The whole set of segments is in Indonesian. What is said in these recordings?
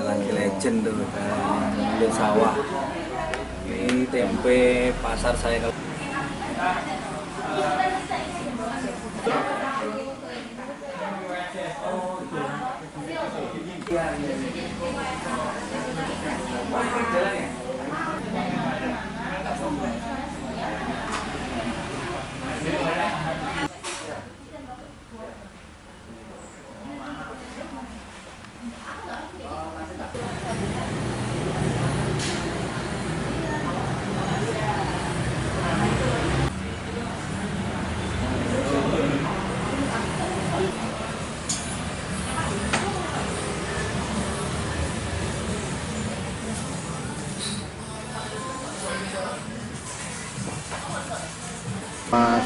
Lagi legend tuh kan sawah. Ini tempe pasar saya kalau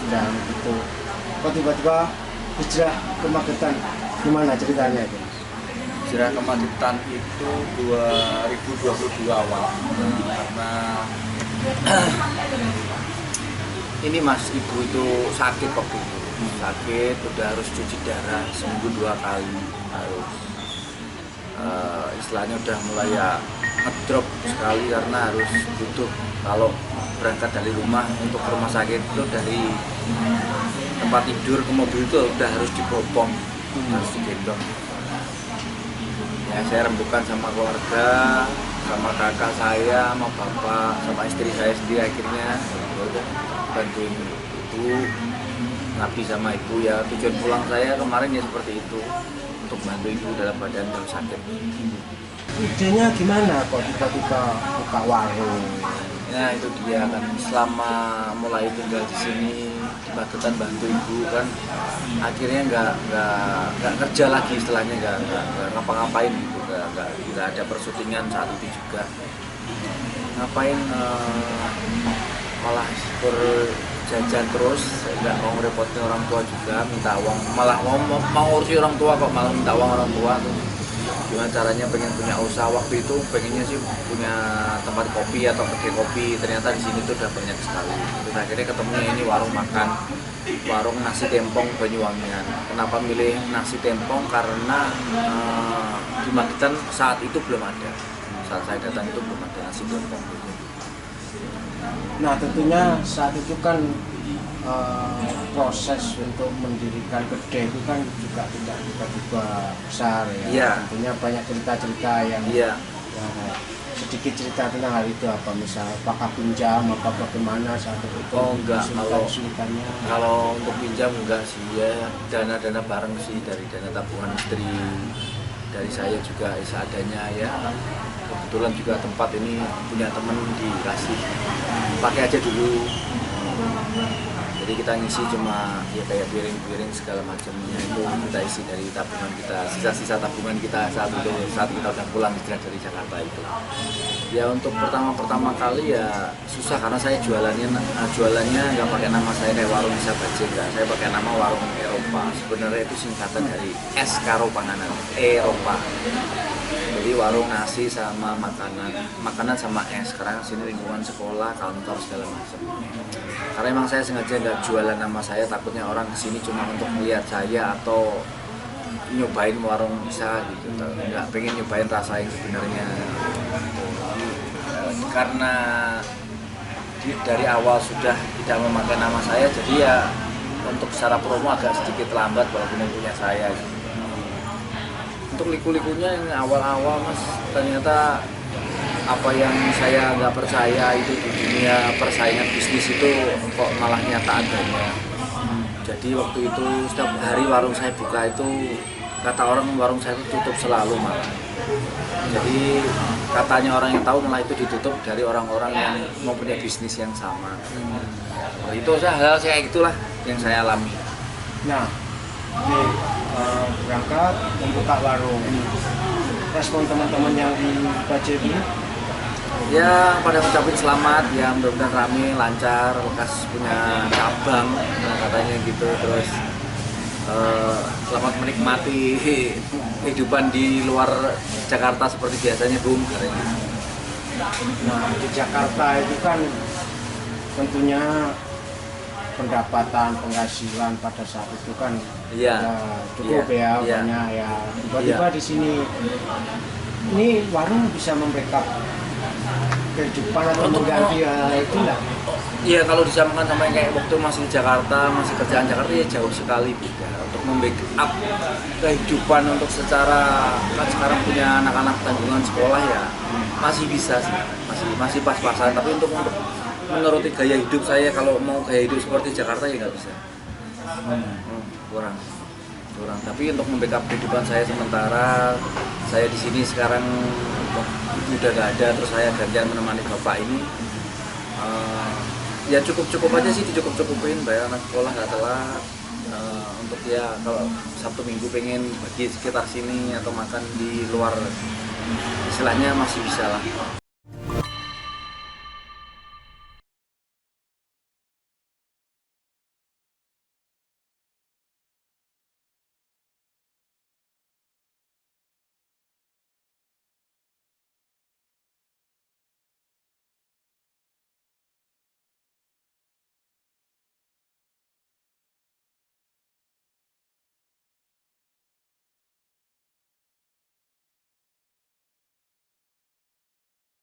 sudah gitu. Kok tiba-tiba hijrah ke Magetan, gimana ceritanya itu? hijrah ke Magetan itu 2022 awal karena ini mas ibu itu sakit waktu itu, sakit udah harus cuci darah seminggu 2 kali, harus istilahnya udah mulai ya ngedrop sekali karena harus butuh kalau berangkat dari rumah untuk ke rumah sakit itu dari tempat tidur ke mobil itu udah harus dibopong, harus digendong. Ya saya rembukan sama keluarga, sama kakak saya, sama bapak, sama istri saya sendiri akhirnya udah bantuin ibu, ngabdi sama ibu ya. Tujuan pulang saya kemarin ya seperti itu, untuk bantu ibu dalam badan yang sakit. Idenya gimana kok tiba-tiba buka warung? Nah itu dia kan, selama mulai tinggal di sini di Magetan bantu ibu kan, akhirnya nggak kerja lagi, istilahnya nggak ngapa-ngapain gitu, nggak ada persyutingan saat itu juga. Ngapain malah berjajan terus, nggak mau ngerepotin orang tua juga, minta uang, malah mau ngurusi orang tua kok, malah minta uang orang tua tuh. Gimana caranya pengen punya usaha, waktu itu pengennya sih punya tempat kopi atau kedai kopi, ternyata di sini tuh udah banyak sekali. Terus akhirnya ketemunya ini warung makan, warung nasi tempong Banyuwangian. Kenapa milih nasi tempong? Karena di Magetan saat itu belum ada, saat saya datang itu belum ada nasi tempong gitu. Nah tentunya saat itu kan proses untuk mendirikan kedai itu kan juga tidak tiba-tiba besar ya. Yeah. Tentunya banyak cerita-cerita yang sedikit cerita tentang hal itu, apa misal apakah pinjam apa bagaimana saat itu? Oh enggak, kalau untuk pinjam enggak sih ya, dana bareng sih, dari dana tabungan istri, dari saya juga seadanya ya. Kebetulan juga tempat ini punya temen dikasih, pakai aja dulu. Jadi kita ngisi cuma ya kayak piring-piring segala macamnya itu kita isi dari tabungan kita, sisa-sisa tabungan kita saat kita udah pulang hijrah dari Jakarta itu. Ya untuk pertama kali ya susah karena saya jualannya nggak pakai nama saya kayak warung bisa baca, enggak. Saya pakai nama warung Eropa. Sebenarnya itu singkatan dari es karo panganan Eropa. Jadi warung nasi sama makanan sama es. Karena sini lingkungan sekolah, kantor segala macam. Karena emang saya sengaja nggak jualan nama saya, takutnya orang kesini cuma untuk melihat saya atau nyobain warung bisa gitu. Nggak pengen nyobain rasa yang sebenarnya. Karena dari awal sudah tidak memakai nama saya, jadi ya untuk secara promo agak sedikit lambat walaupun yang punya saya. Untuk liku-likunya yang awal-awal mas, ternyata apa yang saya nggak percaya itu di dunia persaingan bisnis itu kok malah nyata adanya. Jadi waktu itu setiap hari warung saya buka itu, kata orang warung saya itu tutup selalu malah. Jadi katanya orang yang tahu malah itu ditutup dari orang-orang yang mempunyai bisnis yang sama. Itu hal-hal kayak gitulah yang saya alami. Nah, berangkat membuka warung, respon teman-teman yang di Bajebi? Ya pada ngucapin selamat, ya mudah-mudahan rame, lancar, lekas punya cabang, nah, katanya gitu. Terus selamat menikmati kehidupan di luar Jakarta seperti biasanya, Bung. Nah, di Jakarta itu kan tentunya pendapatan, penghasilan pada saat itu kan cukup banyak ya. Tiba-tiba di sini ini warung bisa membackup kehidupan atau mengganti itu lah. Iya, kalau disamakan sama yang kayak waktu masih di Jakarta, masih kerjaan Jakarta ya jauh sekali beda. Untuk membackup kehidupan untuk secara kan sekarang punya anak-anak tanggungan sekolah ya masih bisa sih, masih pas-pasan. Tapi untuk menuruti gaya hidup saya, kalau mau gaya hidup seperti Jakarta ya nggak bisa. Kurang. Tapi untuk membackup kehidupan saya sementara, saya di sini sekarang ibu udah nggak ada, terus saya gantian menemani bapak ini. Ya cukup aja sih, dicukup-cukupin bayar anak sekolah nggak telat. Untuk ya kalau Sabtu Minggu pengen pergi sekitar sini atau makan di luar, istilahnya masih bisa lah.